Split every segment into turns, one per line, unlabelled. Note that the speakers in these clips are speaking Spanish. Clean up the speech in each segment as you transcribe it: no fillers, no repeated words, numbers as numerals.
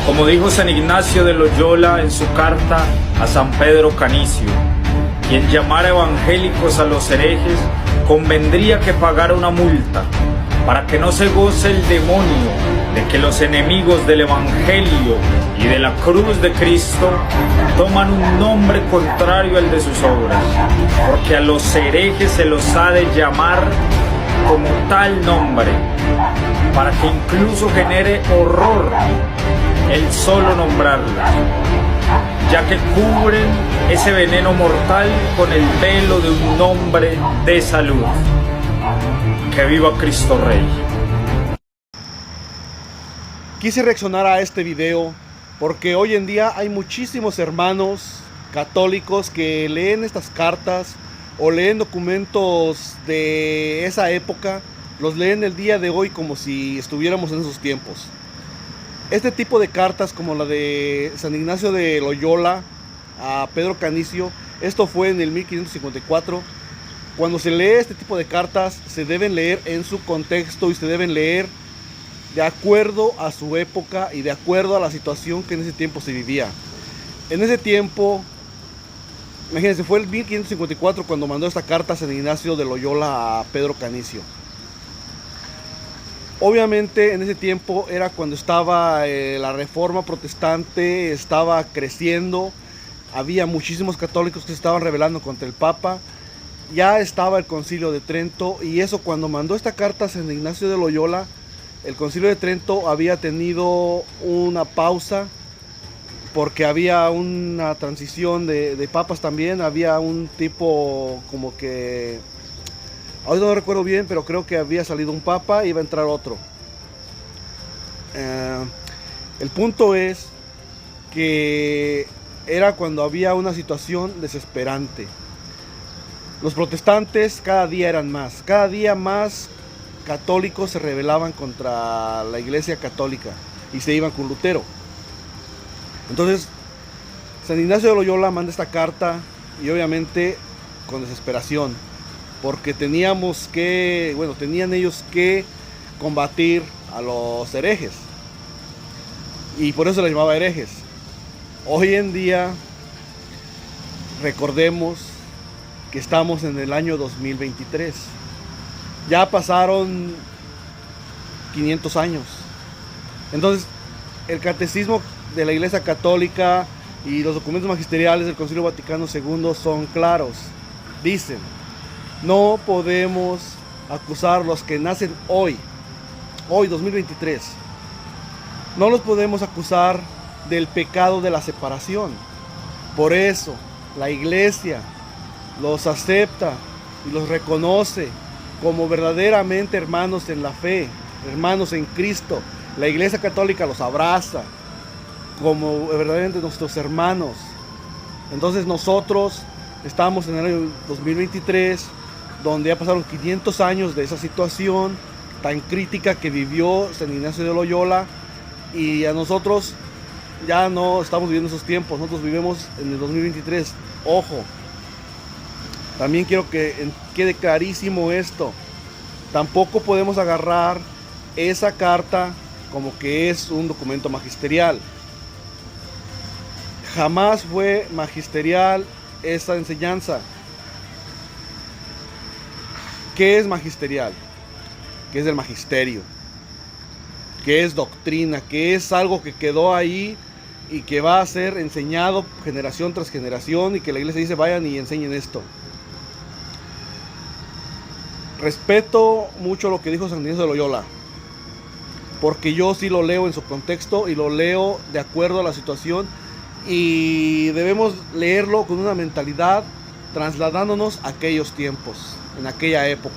Como dijo San Ignacio de Loyola en su carta a San Pedro Canicio, quien llamara evangélicos a los herejes convendría que pagara una multa, para que no se goce el demonio de que los enemigos del Evangelio y de la cruz de Cristo toman un nombre contrario al de sus obras, porque a los herejes se los ha de llamar como tal nombre, para que incluso genere horror el solo nombrarlos, ya que cubren ese veneno mortal con el velo de un nombre de salud. ¡Que viva Cristo Rey!
Quise reaccionar a este video porque hoy en día hay muchísimos hermanos católicos que leen estas cartas o leen documentos de esa época, los leen el día de hoy como si estuviéramos en esos tiempos. Este tipo de cartas, como la de San Ignacio de Loyola a Pedro Canicio, esto fue en el 1554. Cuando se lee este tipo de cartas, se deben leer en su contexto y se deben leer de acuerdo a su época y de acuerdo a la situación que en ese tiempo se vivía. En ese tiempo, imagínense, fue el 1554 cuando mandó esta carta San Ignacio de Loyola a Pedro Canicio. Obviamente en ese tiempo era cuando estaba la Reforma Protestante, estaba creciendo, había muchísimos católicos que se estaban rebelando contra el Papa, ya estaba el Concilio de Trento, y eso, cuando mandó esta carta a San Ignacio de Loyola, el Concilio de Trento había tenido una pausa porque había una transición de papas también, había un tipo como que, hoy no recuerdo bien, pero creo que había salido un papa y iba a entrar otro. El punto es que era cuando había una situación desesperante. Los protestantes cada día eran más, cada día más católicos se rebelaban contra la Iglesia Católica y se iban con Lutero. Entonces San Ignacio de Loyola manda esta carta, y obviamente con desesperación, porque tenían ellos que combatir a los herejes, y por eso les llamaba herejes. Hoy en día, recordemos que estamos en el año 2023. Ya pasaron 500 años. Entonces, el catecismo de la Iglesia Católica y los documentos magisteriales del Concilio Vaticano II son claros. Dicen: no podemos acusar a los que nacen hoy 2023. No los podemos acusar del pecado de la separación. Por eso, la Iglesia los acepta y los reconoce como verdaderamente hermanos en la fe, hermanos en Cristo. La Iglesia Católica los abraza como verdaderamente nuestros hermanos. Entonces nosotros estamos en el año 2023, donde ya pasaron 500 años de esa situación tan crítica que vivió San Ignacio de Loyola, y a nosotros ya no estamos viviendo esos tiempos, nosotros vivimos en el 2023. Ojo, también quiero que quede clarísimo esto: tampoco podemos agarrar esa carta como que es un documento magisterial. Jamás fue magisterial esa enseñanza. ¿Qué es magisterial? ¿Qué es el magisterio? ¿Qué es doctrina? ¿Qué es algo que quedó ahí y que va a ser enseñado generación tras generación, y que la Iglesia dice: vayan y enseñen esto? Respeto mucho lo que dijo San Ignacio de Loyola, porque yo sí lo leo en su contexto y lo leo de acuerdo a la situación, y debemos leerlo con una mentalidad trasladándonos a aquellos tiempos, en aquella época.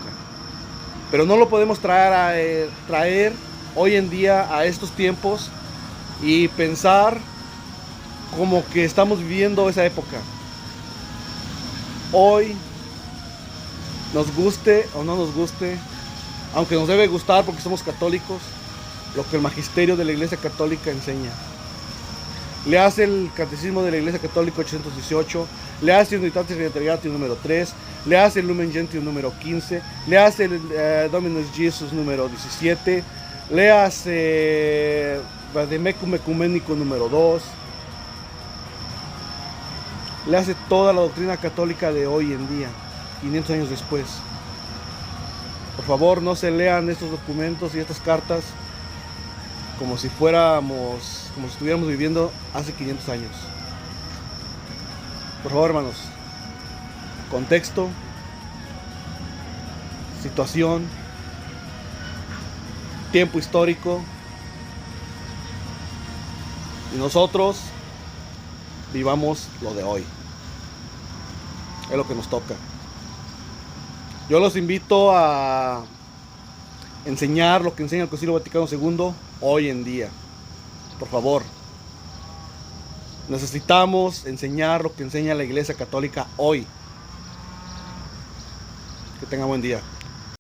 Pero no lo podemos traer hoy en día a estos tiempos y pensar como que estamos viviendo esa época. Hoy, nos guste o no nos guste, aunque nos debe gustar porque somos católicos, lo que el magisterio de la Iglesia Católica enseña. Leas el Catecismo de la Iglesia Católica 818, leas el Unitatis Redemptoris número 3, leas el Lumen Gentium número 15, leas el Dominus Jesus número 17, leas Vademecum Ecuménico número 2. Le hace toda la doctrina católica de hoy en día, 500 años después. Por favor, no se lean estos documentos y estas cartas como si estuviéramos viviendo hace 500 años. Por favor, hermanos, contexto, situación, tiempo histórico, y nosotros vivamos lo de hoy. Es lo que nos toca. Yo los invito a enseñar lo que enseña el Concilio Vaticano II hoy en día. Por favor. Necesitamos enseñar lo que enseña la Iglesia Católica hoy. Que tenga buen día.